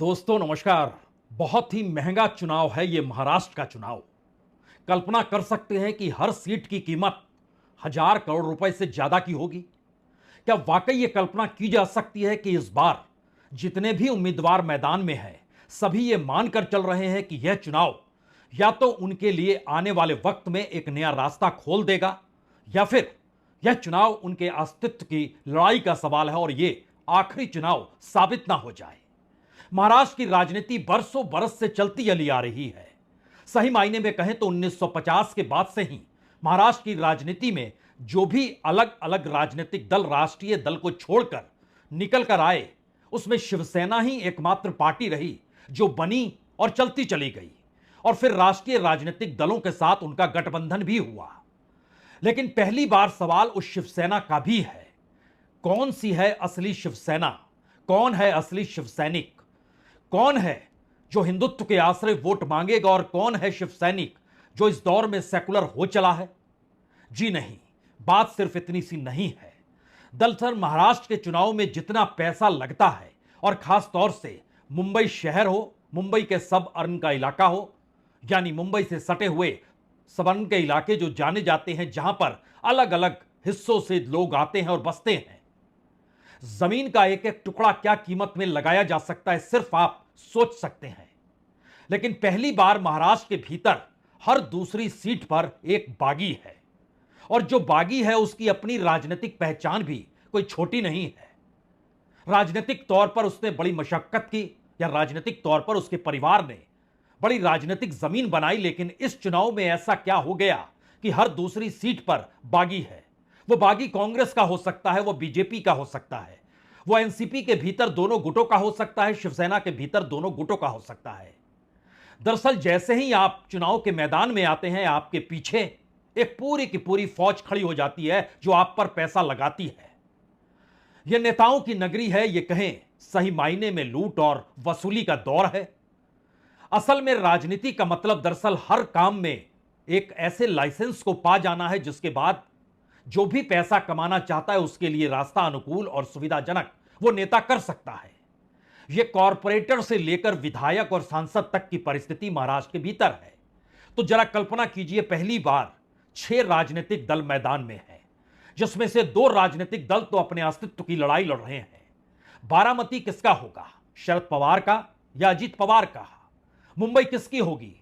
दोस्तों नमस्कार। बहुत ही महंगा चुनाव है ये महाराष्ट्र का चुनाव। कल्पना कर सकते हैं कि हर सीट की कीमत 1,000 करोड़ रुपए से ज्यादा की होगी। क्या वाकई ये कल्पना की जा सकती है कि इस बार जितने भी उम्मीदवार मैदान में हैं सभी ये मानकर चल रहे हैं कि यह चुनाव या तो उनके लिए आने वाले वक्त में एक नया रास्ता खोल देगा या फिर यह चुनाव उनके अस्तित्व की लड़ाई का सवाल है और ये आखिरी चुनाव साबित ना हो जाए। महाराष्ट्र की राजनीति बरसों बरस से चलती चली आ रही है। सही मायने में कहें तो 1950 के बाद से ही महाराष्ट्र की राजनीति में जो भी अलग अलग राजनीतिक दल राष्ट्रीय दल को छोड़कर निकल कर आए उसमें शिवसेना ही एकमात्र पार्टी रही जो बनी और चलती चली गई और फिर राष्ट्रीय राजनीतिक दलों के साथ उनका गठबंधन भी हुआ। लेकिन पहली बार सवाल उस शिवसेना का भी है, कौन सी है असली शिवसेना, कौन है असली शिवसैनिक, कौन है जो हिंदुत्व के आश्रय वोट मांगेगा और कौन है शिवसैनिक जो इस दौर में सेकुलर हो चला है। जी नहीं, बात सिर्फ इतनी सी नहीं है। दरअसल महाराष्ट्र के चुनाव में जितना पैसा लगता है और खास तौर से मुंबई शहर हो, मुंबई के सब अर्न का इलाका हो, यानी मुंबई से सटे हुए सबर्न के इलाके जो जाने जाते हैं जहां पर अलग अलग हिस्सों से लोग आते हैं और बसते हैं, जमीन का एक एक टुकड़ा क्या कीमत में लगाया जा सकता है सिर्फ आप सोच सकते हैं। लेकिन पहली बार महाराष्ट्र के भीतर हर दूसरी सीट पर एक बागी है और जो बागी है उसकी अपनी राजनीतिक पहचान भी कोई छोटी नहीं है। राजनीतिक तौर पर उसने बड़ी मशक्कत की या राजनीतिक तौर पर उसके परिवार ने बड़ी राजनीतिक जमीन बनाई, लेकिन इस चुनाव में ऐसा क्या हो गया कि हर दूसरी सीट पर बागी है। वो बागी कांग्रेस का हो सकता है, वो बीजेपी का हो सकता है, वो एनसीपी के भीतर दोनों गुटों का हो सकता है, शिवसेना के भीतर दोनों गुटों का हो सकता है। दरअसल जैसे ही आप चुनाव के मैदान में आते हैं आपके पीछे एक पूरी की पूरी फौज खड़ी हो जाती है जो आप पर पैसा लगाती है। यह नेताओं की नगरी है, यह कहें सही मायने में लूट और वसूली का दौर है। असल में राजनीति का मतलब दरअसल हर काम में एक ऐसे लाइसेंस को पा जाना है जिसके बाद जो भी पैसा कमाना चाहता है उसके लिए रास्ता अनुकूल और सुविधाजनक वो नेता कर सकता है। यह कॉरपोरेटर से लेकर विधायक और सांसद तक की परिस्थिति महाराष्ट्र के भीतर है। तो जरा कल्पना कीजिए, पहली बार 6 राजनीतिक दल मैदान में है जिसमें से 2 राजनीतिक दल तो अपने अस्तित्व की लड़ाई लड़ रहे हैं। बारामती किसका होगा, शरद पवार का या अजीत पवार का? मुंबई किसकी होगी,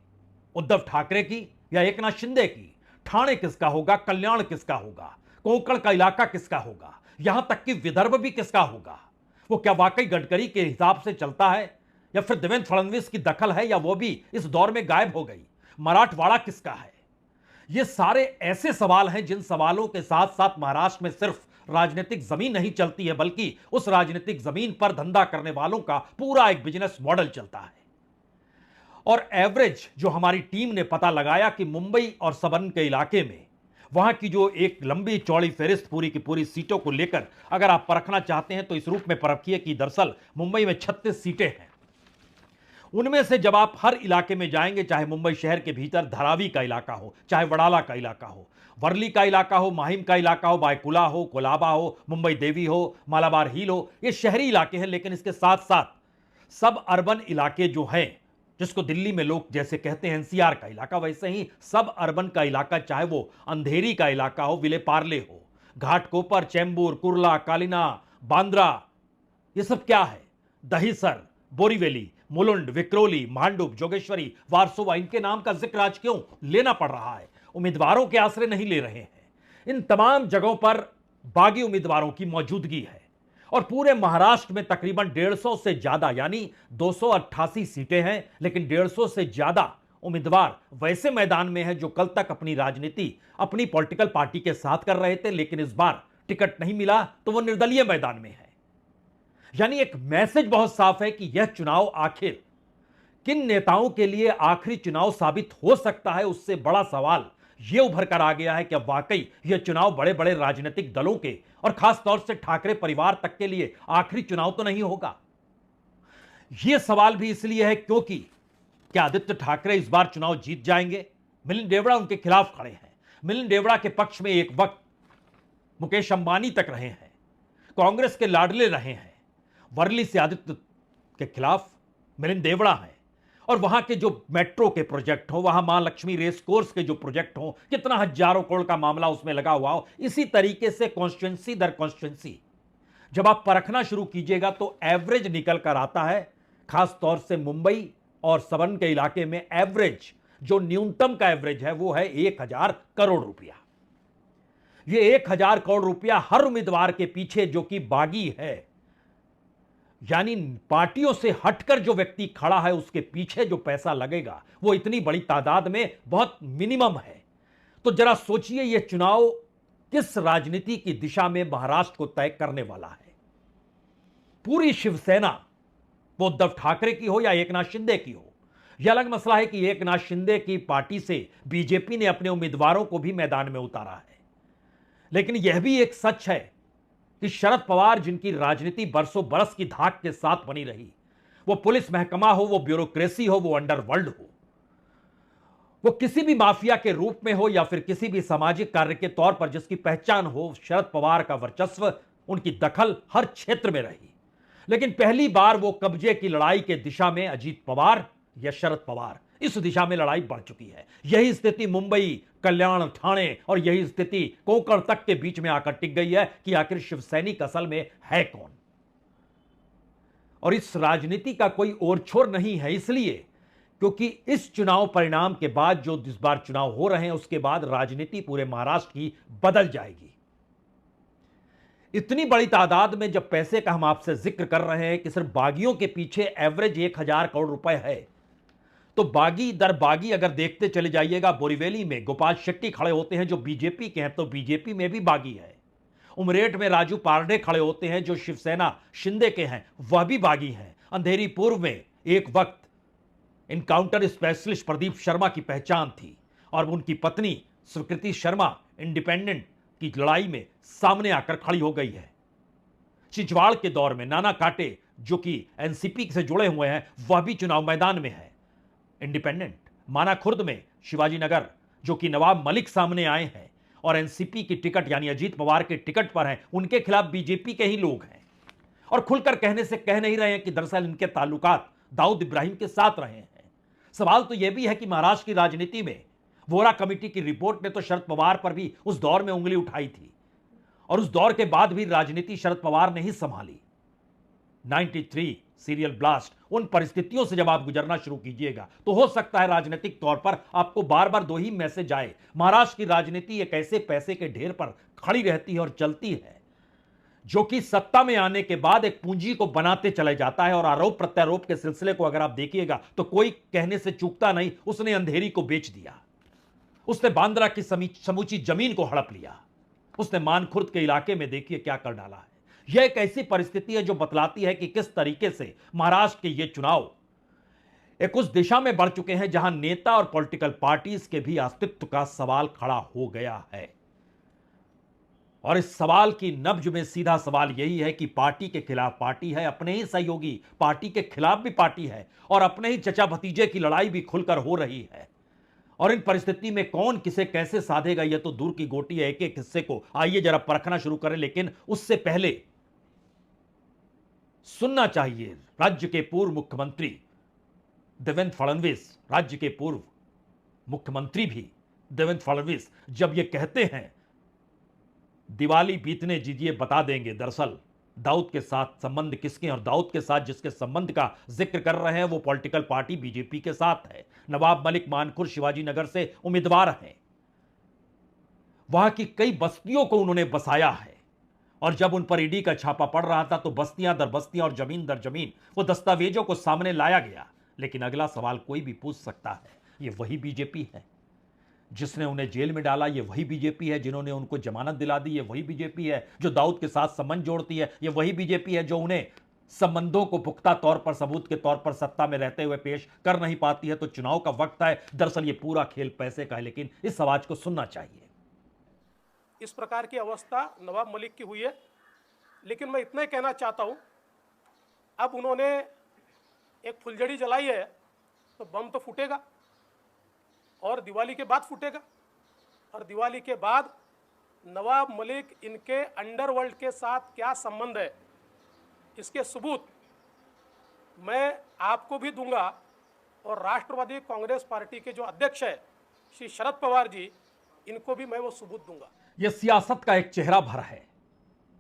उद्धव ठाकरे की या एकनाथ शिंदे की? ठाणे किसका होगा, कल्याण किसका होगा, कोंकण का इलाका किसका होगा, यहां तक कि विदर्भ भी किसका होगा? वो क्या वाकई गडकरी के हिसाब से चलता है या फिर देवेंद्र फडणवीस की दखल है या वो भी इस दौर में गायब हो गई? मराठवाड़ा किसका है? ये सारे ऐसे सवाल हैं जिन सवालों के साथ साथ महाराष्ट्र में सिर्फ राजनीतिक जमीन नहीं चलती है बल्कि उस राजनीतिक जमीन पर धंधा करने वालों का पूरा एक बिजनेस मॉडल चलता है। और एवरेज जो हमारी टीम ने पता लगाया कि मुंबई और सबर्न के इलाके में वहां की जो एक लंबी चौड़ी फेरिस्त पूरी की पूरी सीटों को लेकर अगर आप परखना चाहते हैं तो इस रूप में परखिए कि दरअसल मुंबई में 36 सीटें हैं। उनमें से जब आप हर इलाके में जाएंगे, चाहे मुंबई शहर के भीतर धारावी का इलाका हो, चाहे वडाला का इलाका हो, वर्ली का इलाका हो, माहिम का इलाका हो, बायकुला हो, कोलाबा हो, मुंबई देवी हो, मालाबार हिल हो, ये शहरी इलाके हैं। लेकिन इसके साथ साथ सब अर्बन इलाके जो हैं जिसको दिल्ली में लोग जैसे कहते हैं एनसीआर का इलाका, वैसे ही सब अर्बन का इलाका, चाहे वो अंधेरी का इलाका हो, विले पार्ले हो, घाटकोपर, चेंबूर, कुर्ला, कालिना, बांद्रा, ये सब क्या है, दहीसर, बोरीवली, मुलुंड, विक्रोली, मांडुप, जोगेश्वरी, वारसोवा, इनके नाम का जिक्र आज क्यों लेना पड़ रहा है? उम्मीदवारों के आश्रय नहीं ले रहे हैं। इन तमाम जगहों पर बागी उम्मीदवारों की मौजूदगी है और पूरे महाराष्ट्र में तकरीबन 150 से ज्यादा यानी 288 सीटें हैं, लेकिन 150 से ज्यादा उम्मीदवार वैसे मैदान में हैं जो कल तक अपनी राजनीति अपनी पॉलिटिकल पार्टी के साथ कर रहे थे, लेकिन इस बार टिकट नहीं मिला तो वो निर्दलीय मैदान में है। यानी एक मैसेज बहुत साफ है कि यह चुनाव आखिर किन नेताओं के लिए आखिरी चुनाव साबित हो सकता है। उससे बड़ा सवाल यह उभर कर आ गया है कि अब वाकई यह चुनाव बड़े बड़े राजनीतिक दलों के और खास तौर से ठाकरे परिवार तक के लिए आखिरी चुनाव तो नहीं होगा। यह सवाल भी इसलिए है क्योंकि क्या आदित्य ठाकरे इस बार चुनाव जीत जाएंगे? मिलिंद देवड़ा उनके खिलाफ खड़े हैं। मिलिंद देवड़ा के पक्ष में एक वक्त मुकेश अंबानी तक रहे हैं, कांग्रेस के लाडले रहे हैं। वर्ली से आदित्य के खिलाफ मिलिंद देवड़ा हैं, और वहां के जो मेट्रो के प्रोजेक्ट हो, वहां मां लक्ष्मी रेस कोर्स के जो प्रोजेक्ट हो, कितना हजारों करोड़ का मामला उसमें लगा हुआ हो, इसी तरीके से कॉन्स्टिट्यूंसी दर कॉन्स्टिट्यूंसी जब आप परखना शुरू कीजिएगा तो एवरेज निकल कर आता है। खास तौर से मुंबई और सबन के इलाके में एवरेज, जो न्यूनतम का एवरेज है, वो है 1,000 करोड़ रुपया। ये 1,000 करोड़ रुपया हर उम्मीदवार के पीछे जो कि बागी है, यानी पार्टियों से हटकर जो व्यक्ति खड़ा है, उसके पीछे जो पैसा लगेगा वो इतनी बड़ी तादाद में बहुत मिनिमम है। तो जरा सोचिए, यह चुनाव किस राजनीति की दिशा में महाराष्ट्र को तय करने वाला है। पूरी शिवसेना, वो उद्धव ठाकरे की हो या एकनाथ शिंदे की हो, यह अलग मसला है कि एकनाथ शिंदे की पार्टी से बीजेपी ने अपने उम्मीदवारों को भी मैदान में उतारा है। लेकिन यह भी एक सच है कि शरद पवार, जिनकी राजनीति बरसों बरस की धाक के साथ बनी रही, वो पुलिस महकमा हो, वो ब्यूरोक्रेसी हो, वो अंडरवर्ल्ड हो, वो किसी भी माफिया के रूप में हो या फिर किसी भी सामाजिक कार्य के तौर पर जिसकी पहचान हो, शरद पवार का वर्चस्व, उनकी दखल हर क्षेत्र में रही। लेकिन पहली बार वो कब्जे की लड़ाई के दिशा में अजीत पवार या शरद पवार, इस दिशा में लड़ाई बढ़ चुकी है। यही स्थिति मुंबई, कल्याण, ठाणे और यही स्थिति कोंकण तक के बीच में आकर टिक गई है कि आखिर शिवसैनिक असल में है कौन। और इस राजनीति का कोई ओर छोर नहीं है, इसलिए क्योंकि इस चुनाव परिणाम के बाद जो इस बार चुनाव हो रहे हैं, उसके बाद राजनीति पूरे महाराष्ट्र की बदल जाएगी। इतनी बड़ी तादाद में जब पैसे का हम आपसे जिक्र कर रहे हैं कि सिर्फ बागियों के पीछे एवरेज 1,000 करोड़ रुपए है, तो बागी दर बागी अगर देखते चले जाइएगा, बोरीवली में गोपाल शेट्टी खड़े होते हैं जो बीजेपी के हैं, तो बीजेपी में भी बागी है। उमरेठ में राजू पारडे खड़े होते हैं जो शिवसेना शिंदे के हैं, वह भी बागी हैं। अंधेरी पूर्व में एक वक्त इनकाउंटर स्पेशलिस्ट प्रदीप शर्मा की पहचान थी और उनकी पत्नी स्वीकृति शर्मा इंडिपेंडेंट की लड़ाई में सामने आकर खड़ी हो गई है। छिंचवाड़ के दौर में नाना काटे, जो कि एनसीपी से जुड़े हुए हैं, वह भी चुनाव मैदान में है, इंडिपेंडेंट। माना खुर्द में शिवाजी नगर, जो कि नवाब मलिक सामने आए हैं और एनसीपी की टिकट यानी अजीत पवार के टिकट पर हैं, उनके खिलाफ बीजेपी के ही लोग हैं। और खुलकर कहने से कह नहीं रहे हैं कि दरअसल इनके ताल्लुकात दाऊद इब्राहिम के साथ रहे हैं। सवाल तो यह भी है कि महाराष्ट्र की राजनीति में वोरा कमेटी की रिपोर्ट ने तो शरद पवार पर भी उस दौर में उंगली उठाई थी, और उस दौर के बाद भी राजनीति शरद पवार ने ही संभाली। 93 सीरियल ब्लास्ट, उन परिस्थितियों से जब आप गुजरना शुरू कीजिएगा तो हो सकता है राजनीतिक तौर पर आपको बार बार दो ही मैसेज आए। महाराष्ट्र की राजनीति एक ऐसे पैसे के ढेर पर खड़ी रहती है और चलती है जो कि सत्ता में आने के बाद एक पूंजी को बनाते चले जाता है। और आरोप प्रत्यारोप के सिलसिले को अगर आप देखिएगा तो कोई कहने से चूकता नहीं, उसने अंधेरी को बेच दिया, उसने बांद्रा की समूची जमीन को हड़प लिया, उसने मानखुर्द के इलाके में देखिए क्या कर डाला है। यह एक ऐसी परिस्थिति है जो बतलाती है कि किस तरीके से महाराष्ट्र के ये चुनाव एक उस दिशा में बढ़ चुके हैं जहां नेता और पॉलिटिकल पार्टीज के भी अस्तित्व का सवाल खड़ा हो गया है। और इस सवाल की नब्ज में सीधा सवाल यही है कि पार्टी के खिलाफ पार्टी है, अपने ही सहयोगी पार्टी के खिलाफ भी पार्टी है, और अपने ही चचा भतीजे की लड़ाई भी खुलकर हो रही है। और इन परिस्थिति में कौन किसे कैसे साधेगा, यह तो दूर की गोटी है। एक एक हिस्से को आइए जरा परखना शुरू करें, लेकिन उससे पहले सुनना चाहिए राज्य के पूर्व मुख्यमंत्री देवेंद्र फडणवीस, राज्य के पूर्व मुख्यमंत्री भी देवेंद्र फडणवीस जब ये कहते हैं दिवाली बीतने दीजिए बता देंगे, दरअसल दाऊद के साथ संबंध किसके, और दाऊद के साथ जिसके संबंध का जिक्र कर रहे हैं वो पॉलिटिकल पार्टी बीजेपी के साथ है। नवाब मलिक मानखुर्द शिवाजी नगर से उम्मीदवार हैं, वहां की कई बस्तियों को उन्होंने बसाया है, और जब उन पर ईडी का छापा पड़ रहा था तो बस्तियां दर बस्तियां और जमीन दर जमीन वो दस्तावेजों को सामने लाया गया। लेकिन अगला सवाल कोई भी पूछ सकता है, ये वही बीजेपी है जिसने उन्हें जेल में डाला, ये वही बीजेपी है जिन्होंने उनको जमानत दिला दी, ये वही बीजेपी है जो दाऊद के साथ संबंध जोड़ती है, ये वही बीजेपी है जो उन्हें संबंधों को पुख्ता तौर पर सबूत के तौर पर सत्ता में रहते हुए पेश कर नहीं पाती है। तो चुनाव का वक्त है, दरअसल ये पूरा खेल पैसे का है, लेकिन इस आवाज को सुनना चाहिए। इस प्रकार की अवस्था नवाब मलिक की हुई है। लेकिन मैं इतना ही कहना चाहता हूं, अब उन्होंने एक फुलझड़ी जलाई है तो बम तो फूटेगा, और दिवाली के बाद फूटेगा, और दिवाली के बाद नवाब मलिक इनके अंडरवर्ल्ड के साथ क्या संबंध है, इसके सबूत मैं आपको भी दूंगा और राष्ट्रवादी कांग्रेस पार्टी के जो अध्यक्ष है श्री शरद पवार जी, इनको भी मैं वो सबूत दूंगा। यह सियासत का एक चेहरा भर है,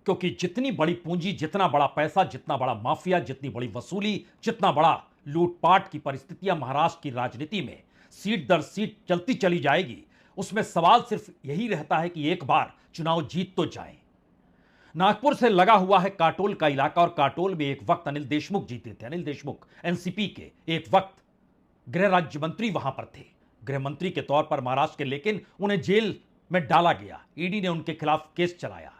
क्योंकि जितनी बड़ी पूंजी, जितना बड़ा पैसा, जितना बड़ा माफिया, जितनी बड़ी वसूली, जितना बड़ा लूटपाट की परिस्थितियां महाराष्ट्र की राजनीति में सीट दर सीट चलती चली जाएगी, उसमें सवाल सिर्फ यही रहता है कि एक बार चुनाव जीत तो जाए। नागपुर से लगा हुआ है काटोल का इलाका, और काटोल में एक वक्त अनिल देशमुख जीते थे। अनिल देशमुख एनसीपी के एक वक्त गृह राज्य मंत्री वहां पर थे, गृह मंत्री के तौर पर महाराष्ट्र के, लेकिन उन्हें जेल में डाला गया। ईडी ने उनके खिलाफ केस चलाया,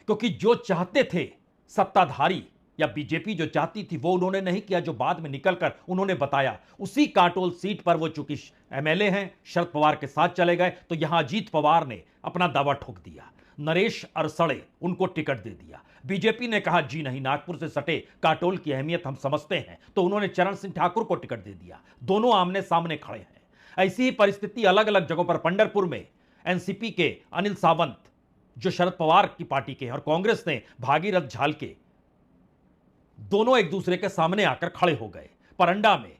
क्योंकि जो चाहते थे सत्ताधारी या बीजेपी जो चाहती थी वो उन्होंने नहीं किया, जो बाद में निकलकर उन्होंने बताया। उसी काटोल सीट पर वो चूंकि एमएलए हैं, शरद पवार के साथ चले गए, तो यहां अजीत पवार ने अपना दावा ठोक दिया। नरेश अरसड़े उनको टिकट दे दिया। बीजेपी ने कहा जी नहीं, नागपुर से सटे काटोल की अहमियत हम समझते हैं, तो उन्होंने चरण सिंह ठाकुर को टिकट दे दिया। दोनों आमने सामने खड़े हैं। ऐसी ही परिस्थिति अलग अलग जगहों पर, पंढरपुर में एनसीपी के अनिल सावंत जो शरद पवार की पार्टी के हैं, और कांग्रेस ने भागीरथ झालके, दोनों एक दूसरे के सामने आकर खड़े हो गए। परंडा में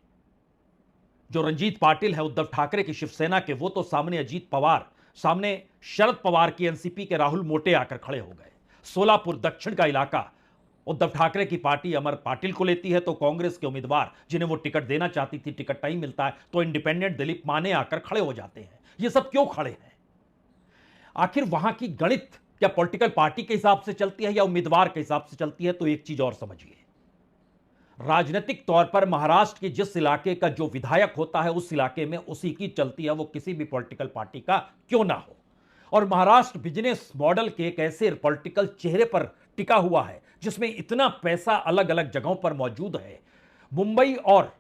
जो रंजीत पाटिल है उद्धव ठाकरे की शिवसेना के, वो तो सामने अजीत पवार, सामने शरद पवार की एनसीपी के राहुल मोटे आकर खड़े हो गए। सोलापुर दक्षिण का इलाका उद्धव ठाकरे की पार्टी अमर पाटिल को लेती है, तो कांग्रेस के उम्मीदवार जिन्हें वो टिकट देना चाहती थी, टिकट नहीं मिलता है, तो इंडिपेंडेंट दिलीप माने आकर खड़े हो जाते हैं। ये सब क्यों खड़े हैं? आखिर वहां की गणित क्या पॉलिटिकल पार्टी के हिसाब से चलती है या उम्मीदवार के हिसाब से चलती है? तो एक चीज और समझिए, राजनीतिक तौर पर महाराष्ट्र के जिस इलाके का जो विधायक होता है, उस इलाके में उसी की चलती है, वो किसी भी पॉलिटिकल पार्टी का क्यों ना हो। और महाराष्ट्र बिजनेस मॉडल के एक ऐसे पॉलिटिकल चेहरे पर टिका हुआ है जिसमें इतना पैसा अलग अलग जगहों पर मौजूद है। मुंबई और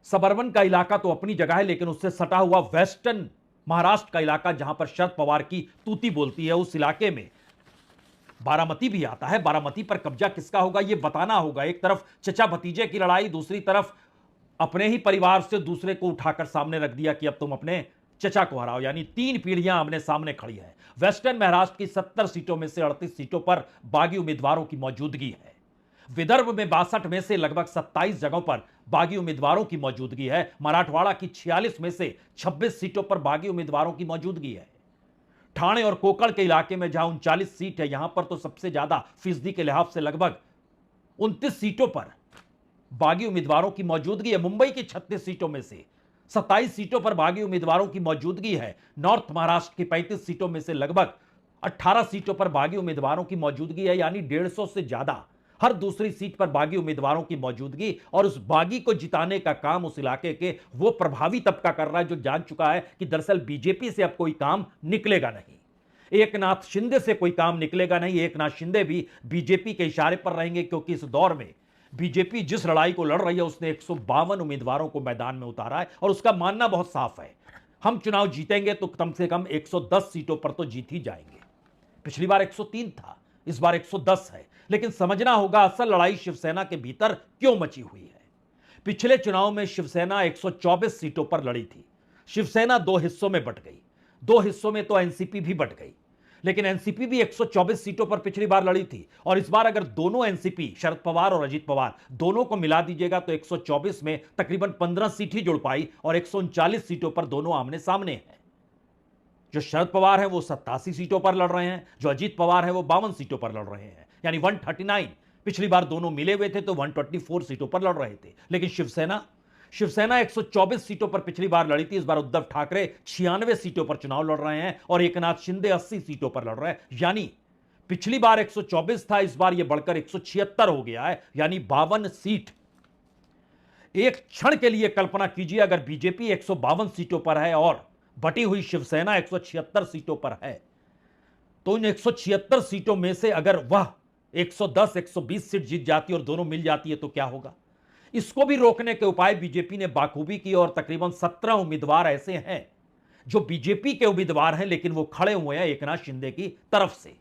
सबर्बन का इलाका तो अपनी जगह है, लेकिन उससे सटा हुआ वेस्टर्न महाराष्ट्र का इलाका जहां पर शरद पवार की तूती बोलती है, उस इलाके में बारामती भी आता है। बारामती पर कब्जा किसका होगा ये बताना होगा। एक तरफ चचा भतीजे की लड़ाई, दूसरी तरफ अपने ही परिवार से दूसरे को उठाकर सामने रख दिया कि अब तुम अपने चचा को हराओ, यानी तीन पीढ़ियां आमने सामने खड़ी है। वेस्टर्न महाराष्ट्र की 70 सीटों में से 38 सीटों पर बागी उम्मीदवारों की मौजूदगी है। विदर्भ में 62 में से लगभग 27 जगहों पर बागी उम्मीदवारों की मौजूदगी है। मराठवाड़ा की 46 में से 26 सीटों पर बागी उम्मीदवारों की मौजूदगी है। ठाणे और कोकण के इलाके में जहां 39 सीट है, यहां पर तो सबसे ज्यादा फीसदी के लिहाज से लगभग 29 सीटों पर बागी उम्मीदवारों की मौजूदगी है। मुंबई की 36 सीटों में से 27 सीटों पर बागी उम्मीदवारों की मौजूदगी है। नॉर्थ महाराष्ट्र की 35 सीटों में से लगभग 18 सीटों पर बागी उम्मीदवारों की मौजूदगी है, यानी 150 से ज्यादा हर दूसरी सीट पर बागी उम्मीदवारों की मौजूदगी। और उस बागी को जिताने का काम उस इलाके के वो प्रभावी तबका कर रहा है जो जान चुका है कि दरअसल बीजेपी से अब कोई काम निकलेगा नहीं, एकनाथ शिंदे से कोई काम निकलेगा नहीं। एकनाथ शिंदे भी बीजेपी के इशारे पर रहेंगे, क्योंकि इस दौर में बीजेपी जिस लड़ाई को लड़ रही है उसने 152 उम्मीदवारों को मैदान में उतारा है, और उसका मानना बहुत साफ है, हम चुनाव जीतेंगे तो कम से कम 110 सीटों पर तो जीत ही जाएंगे। पिछली बार 103 था, इस बार 110 है। लेकिन समझना होगा असल लड़ाई शिवसेना के भीतर क्यों मची हुई है। पिछले चुनाव में शिवसेना 124 सीटों पर लड़ी थी। शिवसेना दो हिस्सों में बंट गई, दो हिस्सों में तो एनसीपी भी बंट गई, लेकिन एनसीपी भी 124 सीटों पर पिछली बार लड़ी थी। और इस बार अगर दोनों एनसीपी, शरद पवार और अजीत पवार, दोनों को मिला दीजिएगा तो 124 में तकरीबन 15 सीट ही जुड़ पाई, और 139 सीटों पर दोनों आमने सामने हैं। जो शरद पवार हैं वो 87 सीटों पर लड़ रहे हैं, जो अजीत पवार हैं वो 52 सीटों पर लड़ रहे हैं, यानी 139। पिछली बार दोनों मिले हुए थे तो 124 सीटों पर लड़ रहे थे। लेकिन शिवसेना 124 सीटों पर पिछली बार लड़ी थी, इस बार उद्धव ठाकरे 96 सीटों पर चुनाव लड़ रहे हैं, और एकनाथ शिंदे 80 सीटों पर लड़ रहे हैं। यानी पिछली बार 124 था, इस बार यह बढ़कर 176 हो गया है, यानी 52 सीट। एक क्षण के लिए कल्पना कीजिए, अगर बीजेपी 152 सीटों पर है और बटी हुई शिवसेना 176 सीटों पर है, तो इन 176 सीटों में से अगर वह 110-120 सीट जीत जाती और दोनों मिल जाती है तो क्या होगा। इसको भी रोकने के उपाय बीजेपी ने बाखूबी किए, और तकरीबन 17 उम्मीदवार ऐसे हैं जो बीजेपी के उम्मीदवार हैं, लेकिन वो खड़े हुए हैं एकनाथ शिंदे की तरफ से,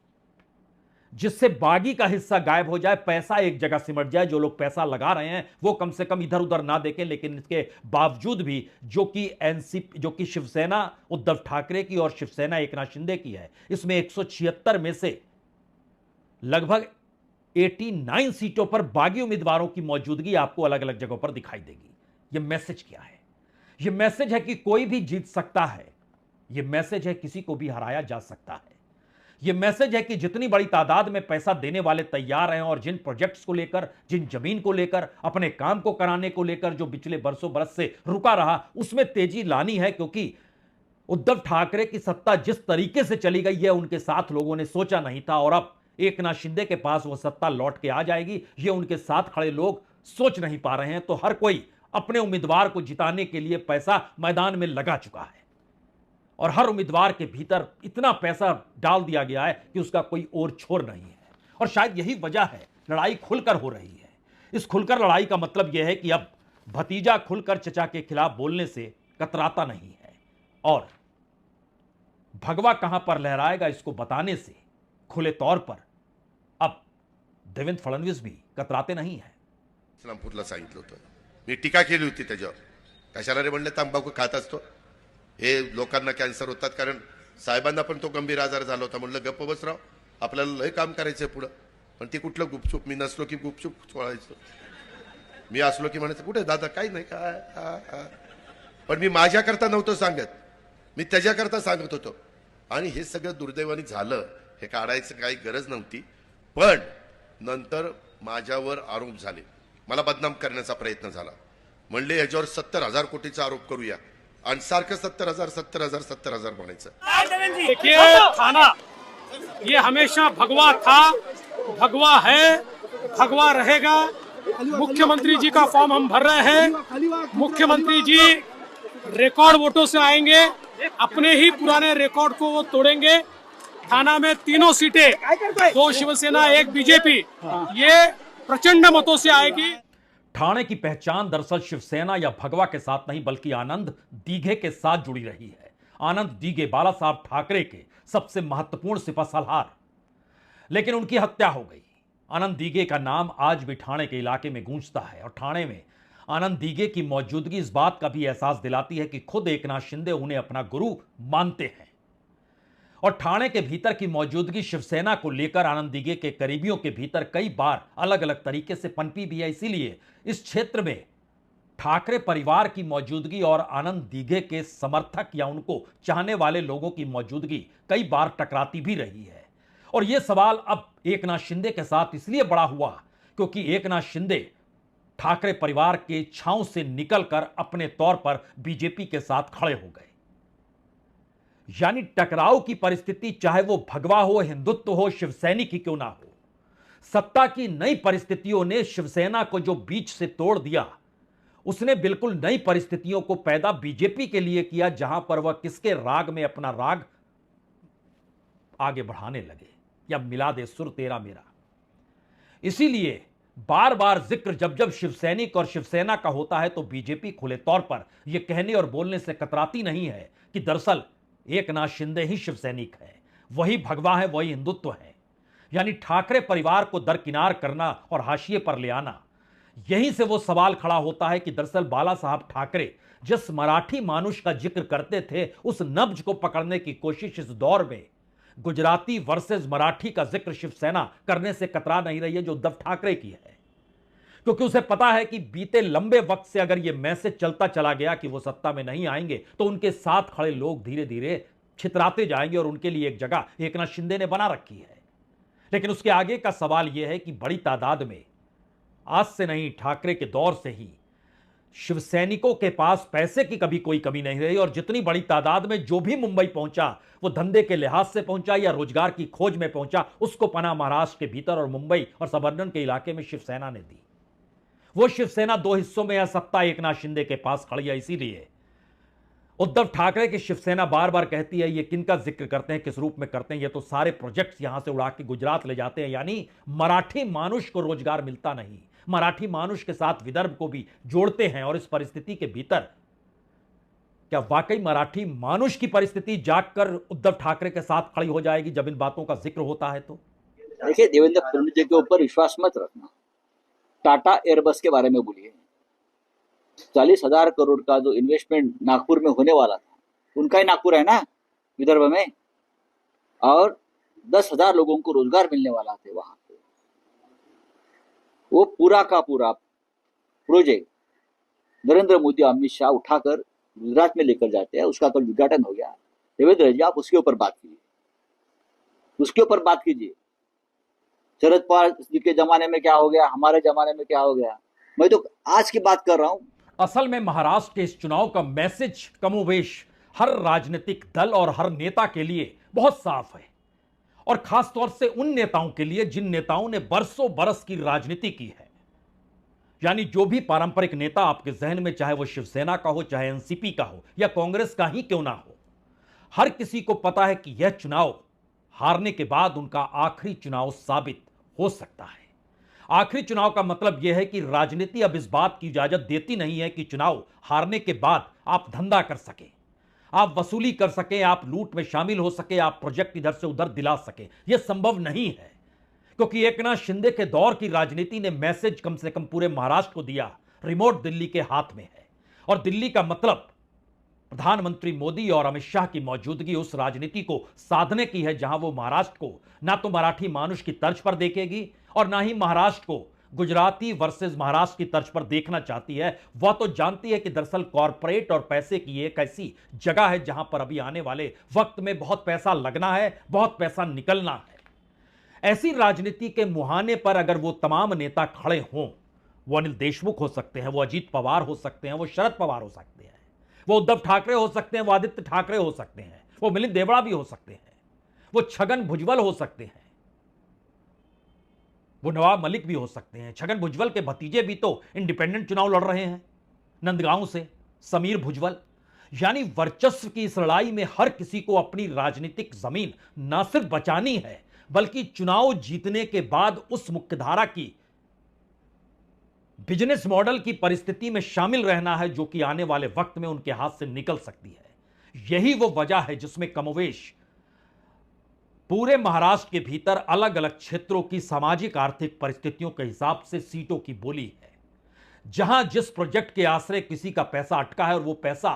जिससे बागी का हिस्सा गायब हो जाए, पैसा एक जगह सिमट जाए। जो लोग पैसा लगा रहे हैं वो कम से कम इधर उधर ना देखें। लेकिन इसके बावजूद भी जो कि शिवसेना उद्धव ठाकरे की और शिवसेना एकनाथ शिंदे की है, इसमें 176 में से लगभग 89 सीटों पर बागी उम्मीदवारों की मौजूदगी आपको अलग अलग जगहों पर दिखाई देगी। यह मैसेज क्या है? यह मैसेज है कि कोई भी जीत सकता है। यह मैसेज है किसी को भी हराया जा सकता है। यह मैसेज है कि जितनी बड़ी तादाद में पैसा देने वाले तैयार हैं और जिन प्रोजेक्ट्स को लेकर, जिन जमीन को लेकर, अपने काम को कराने को लेकर जो पिछले बरसों बरस से रुका रहा, उसमें तेजी लानी है। क्योंकि उद्धव ठाकरे की सत्ता जिस तरीके से चली गई है, उनके साथ लोगों ने सोचा नहीं था। और अब एकनाथ शिंदे के पास वो सत्ता लौट के आ जाएगी, ये उनके साथ खड़े लोग सोच नहीं पा रहे हैं। तो हर कोई अपने उम्मीदवार को जिताने के लिए पैसा मैदान में लगा चुका है और हर उम्मीदवार के भीतर इतना पैसा डाल दिया गया है कि उसका कोई और छोर नहीं है। और शायद यही वजह है लड़ाई खुलकर हो रही है। इस खुलकर लड़ाई का मतलब यह है कि अब भतीजा खुलकर चचा के खिलाफ बोलने से कतराता नहीं है और भगवा कहां पर लहराएगा इसको बताने से खुले तौर पर अब देवेंद्र फडणवीस भी कतराते नहीं है। इस्लामपूरला सांगितलं होतं, मी टीका केली होती त्याच्यावर. कशाला रे म्हणले तंबाखू खात असतो, हे लोकांना कॅन्सर होतात, कारण साहेबांना पण तो गंभीर आजार झाला होता. म्हणलं गप्प बस राव, आपल्याला लय काम करायचंय पुढं. पण ते कुठलं गुपचूप, मी नसलो की गुपचूप चोळायचं, मी असलो की म्हणायचं कुठे दादा काही नाही काय. पण मी माझ्याकरता नव्हतं सांगत, मी त्याच्याकरता सांगत होतो. आणि हे सगळं दुर्दैवाने झालं, हे काढायचं काही गरज नव्हती. पण नंतर माझ्यावर आरोप झाले, मला बदनाम करण्याचा प्रयत्न झाला. म्हणले याच्यावर 70,000 कोटीचा आरोप करूया आणि सारखं 70,000 म्हणायचं. देखिए, थाना ये हमेशा भगवा था, भगवा है, भगवा रहेगा। मुख्यमंत्री जी का फॉर्म हम भर रहे हैं। मुख्यमंत्री जी रिकॉर्ड वोटों से आएंगे, अपने ही पुराने रिकॉर्ड को वो तोड़ेंगे। थाना में 3 सीटें, 2 शिवसेना 1 बीजेपी, ये प्रचंड मतों से आएगी। ठाणे की पहचान दरअसल शिवसेना या भगवा के साथ नहीं बल्कि आनंद दीघे के साथ जुड़ी रही है। आनंद दीघे बाला साहब ठाकरे के सबसे महत्वपूर्ण सिपहसालार, लेकिन उनकी हत्या हो गई। आनंद दीघे का नाम आज भी ठाणे के इलाके में गूंजता है और ठाणे में आनंद दीघे की मौजूदगी इस बात का भी एहसास दिलाती है कि खुद एकनाथ शिंदे उन्हें अपना गुरु मानते हैं। और ठाणे के भीतर की मौजूदगी शिवसेना को लेकर आनंद दीघे के करीबियों के भीतर कई बार अलग अलग तरीके से पनपी भी है। इसीलिए इस क्षेत्र में ठाकरे परिवार की मौजूदगी और आनंद दीघे के समर्थक या उनको चाहने वाले लोगों की मौजूदगी कई बार टकराती भी रही है। और यह सवाल अब एकनाथ शिंदे के साथ इसलिए बड़ा हुआ क्योंकि एकनाथ शिंदे ठाकरे परिवार के छांव से निकलकर अपने तौर पर बीजेपी के साथ खड़े हो गए। यानी टकराव की परिस्थिति चाहे वो भगवा हो, हिंदुत्व हो, शिवसैनिक ही क्यों ना हो, सत्ता की नई परिस्थितियों ने शिवसेना को जो बीच से तोड़ दिया, उसने बिल्कुल नई परिस्थितियों को पैदा बीजेपी के लिए किया, जहां पर वह किसके राग में अपना राग आगे बढ़ाने लगे या मिला दे सुर तेरा मेरा। इसीलिए बार बार जिक्र जब जब शिवसैनिक और शिवसेना का होता है तो बीजेपी खुले तौर पर यह कहने और बोलने से कतराती नहीं है कि दरअसल एकनाथ शिंदे ही शिवसैनिक है, वही भगवा है, वही हिंदुत्व है। यानी ठाकरे परिवार को दरकिनार करना और हाशिए पर ले आना। यहीं से वो सवाल खड़ा होता है कि दरअसल बाला साहब ठाकरे जिस मराठी मानुष का जिक्र करते थे, उस नब्ज को पकड़ने की कोशिश इस दौर में गुजराती वर्सेस मराठी का जिक्र शिवसेना करने से कतरा नहीं रही है, जो उद्धव ठाकरे की है। क्योंकि उसे पता है कि बीते लंबे वक्त से अगर यह मैसेज चलता चला गया कि वो सत्ता में नहीं आएंगे तो उनके साथ खड़े लोग धीरे धीरे छितराते जाएंगे और उनके लिए एक जगह एकनाथ शिंदे ने बना रखी है। लेकिन उसके आगे का सवाल यह है कि बड़ी तादाद में, आज से नहीं ठाकरे के दौर से ही शिवसैनिकों के पास पैसे की कभी कोई कमी नहीं रही और जितनी बड़ी तादाद में जो भी मुंबई पहुंचा वो धंधे के लिहाज से पहुंचा या रोजगार की खोज में पहुंचा, उसको पनाह महाराष्ट्र के भीतर और मुंबई और सबर्णन के इलाके में शिवसेना ने दी। वो शिवसेना 2 हिस्सों में यह सत्ता एकनाथ शिंदे के पास खड़ी है। इसीलिए उद्धव ठाकरे की शिवसेना बार बार कहती है, ये किनका जिक्र करते हैं, किस रूप में करते हैं, ये तो सारे प्रोजेक्ट्स यहां से उड़ा के गुजरात ले जाते हैं। यानी मराठी मानुष को रोजगार मिलता नहीं, मराठी मानुष के साथ विदर्भ को भी जोड़ते हैं। और इस परिस्थिति के भीतर क्या वाकई मराठी मानुष की परिस्थिति जागकर उद्धव ठाकरे के साथ खड़ी हो जाएगी जब इन बातों का जिक्र होता है? तो देखिए, देवेंद्र फडणवीस जी के ऊपर विश्वास मत रखना। टाटा एयरबस के बारे में बोलिए, 40,000 करोड़ का जो इन्वेस्टमेंट नागपुर में होने वाला था, उनका ही नागपुर है ना विदर्भ में, और 10,000 लोगों को रोजगार मिलने वाला थे वहां पे। वो पूरा का पूरा प्रोजेक्ट नरेंद्र मोदी और अमित शाह उठाकर गुजरात में लेकर जाते हैं। उसका कल उद्घाटन हो गया। देवेंद्र जी, आप उसके ऊपर बात कीजिए, उसके ऊपर बात कीजिए। शरद पवार जी के जमाने में क्या हो गया, हमारे जमाने में क्या हो गया, मैं तो आज की बात कर रहा हूं। असल में महाराष्ट्र के इस चुनाव का मैसेज कमोवेश हर राजनीतिक दल और हर नेता के लिए बहुत साफ है, और खासतौर से उन नेताओं के लिए जिन नेताओं ने बरसों बरस की राजनीति की है। यानी जो भी पारंपरिक नेता आपके जहन में, चाहे वो शिवसेना का हो, चाहे एनसीपी का हो, या कांग्रेस का ही क्यों ना हो, हर किसी को पता है कि यह चुनाव हारने के बाद उनका आखिरी चुनाव साबित हो सकता है। आखिरी चुनाव का मतलब यह है कि राजनीति अब इस बात की इजाजत देती नहीं है कि चुनाव हारने के बाद आप धंधा कर सके, आप वसूली कर सके, आप लूट में शामिल हो सके, आप प्रोजेक्ट इधर से उधर दिला सके। यह संभव नहीं है, क्योंकि एकनाथ शिंदे के दौर की राजनीति ने मैसेज कम से कम पूरे महाराष्ट्र को दिया, रिमोट दिल्ली के हाथ में है। और दिल्ली का मतलब प्रधानमंत्री मोदी और अमित शाह की मौजूदगी उस राजनीति को साधने की है, जहां वो महाराष्ट्र को ना तो मराठी मानुष की तर्ज पर देखेगी और ना ही महाराष्ट्र को गुजराती वर्सेस महाराष्ट्र की तर्ज पर देखना चाहती है। वह तो जानती है कि दरअसल कॉरपोरेट और पैसे की एक ऐसी जगह है जहां पर अभी आने वाले वक्त में बहुत पैसा लगना है, बहुत पैसा निकलना है। ऐसी राजनीति के मुहाने पर अगर वो तमाम नेता खड़े हों, वो अनिल देशमुख हो सकते हैं, वो अजीत पवार हो सकते हैं, वो शरद पवार हो सकते हैं, वो उद्धव ठाकरे हो सकते हैं, वो आदित्य ठाकरे हो सकते हैं, वो मिलिंद देवड़ा भी हो सकते हैं, वो छगन भुजबल हो सकते हैं, वो नवाब मलिक भी हो सकते हैं। छगन भुजबल के भतीजे भी तो इंडिपेंडेंट चुनाव लड़ रहे हैं नंदगांव से, समीर भुजबल। यानी वर्चस्व की इस लड़ाई में हर किसी को अपनी राजनीतिक जमीन न सिर्फ बचानी है, बल्कि चुनाव जीतने के बाद उस मुख्यधारा की बिजनेस मॉडल की परिस्थिति में शामिल रहना है, जो कि आने वाले वक्त में उनके हाथ से निकल सकती है। यही वो वजह है जिसमें कमोवेश पूरे महाराष्ट्र के भीतर अलग अलग क्षेत्रों की सामाजिक आर्थिक परिस्थितियों के हिसाब से सीटों की बोली है। जहां जिस प्रोजेक्ट के आश्रय किसी का पैसा अटका है, और वो पैसा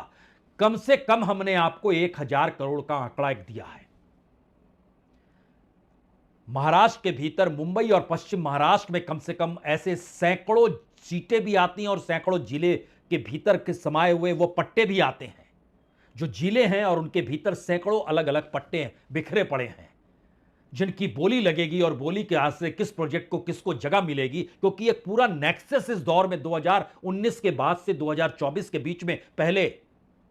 कम से कम हमने आपको 1000 करोड़ का आंकड़ा एक दिया है। महाराष्ट्र के भीतर मुंबई और पश्चिम महाराष्ट्र में कम से कम ऐसे सैकड़ों सीटें भी आती हैं, और सैकड़ों जिले के भीतर के समाये हुए वो पट्टे भी आते हैं, जो जिले हैं और उनके भीतर सैकड़ों अलग अलग पट्टे बिखरे पड़े हैं, जिनकी बोली लगेगी और बोली के आश्रय किस प्रोजेक्ट को किसको जगह मिलेगी। क्योंकि एक पूरा नेक्सस इस दौर में 2019 के बाद से 2024 के बीच में पहले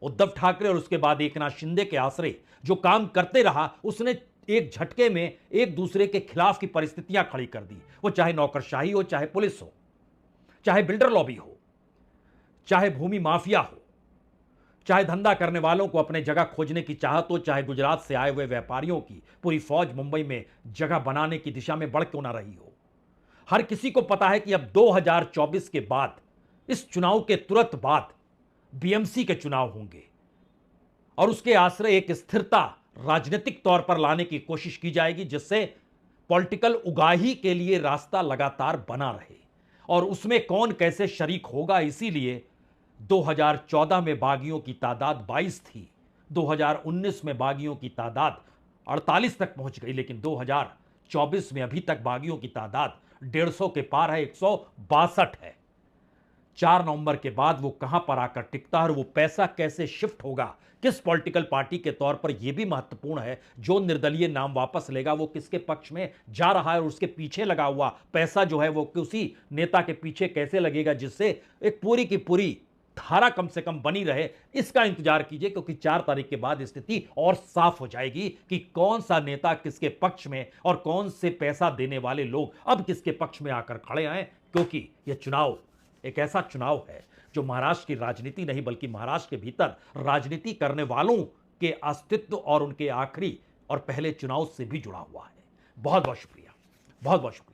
उद्धव ठाकरे और उसके बाद एकनाथ शिंदे के आश्रय जो काम करते रहा, उसने एक झटके में एक दूसरे के खिलाफ की परिस्थितियां खड़ी कर दी। वो चाहे नौकरशाही हो, चाहे पुलिस हो, चाहे बिल्डर लॉबी हो, चाहे भूमि माफिया हो, चाहे धंधा करने वालों को अपने जगह खोजने की चाहत हो, चाहे गुजरात से आए हुए व्यापारियों की पूरी फौज मुंबई में जगह बनाने की दिशा में बढ़ क्यों ना रही हो। हर किसी को पता है कि अब 2024 के बाद, इस चुनाव के तुरंत बाद बीएमसी के चुनाव होंगे, और उसके आश्रय एक स्थिरता राजनीतिक तौर पर लाने की कोशिश की जाएगी, जिससे पॉलिटिकल उगाही के लिए रास्ता लगातार बना रहे। और उसमें कौन कैसे शरीक होगा, इसीलिए 2014 में बागियों की तादाद 22 थी, 2019 में बागियों की तादाद 48 तक पहुंच गई, लेकिन 2024 में अभी तक बागियों की तादाद 150 के पार है, 162 है। 4 नवंबर के बाद वो कहां पर आकर टिकता है और वो पैसा कैसे शिफ्ट होगा किस पॉलिटिकल पार्टी के तौर पर, यह भी महत्वपूर्ण है। जो निर्दलीय नाम वापस लेगा वो किसके पक्ष में जा रहा है, और उसके पीछे लगा हुआ पैसा जो है वो किसी नेता के पीछे कैसे लगेगा, जिससे एक पूरी की पूरी धारा कम से कम बनी रहे। इसका इंतजार कीजिए, क्योंकि 4 तारीख के बाद स्थिति और साफ हो जाएगी कि कौन सा नेता किसके पक्ष में और कौन से पैसा देने वाले लोग अब किसके पक्ष में आकर खड़े हैं। क्योंकि यह चुनाव एक ऐसा चुनाव है जो महाराष्ट्र की राजनीति नहीं, बल्कि महाराष्ट्र के भीतर राजनीति करने वालों के अस्तित्व और उनके आखिरी और पहले चुनाव से भी जुड़ा हुआ है। बहुत बहुत शुक्रिया, बहुत बहुत शुक्रिया।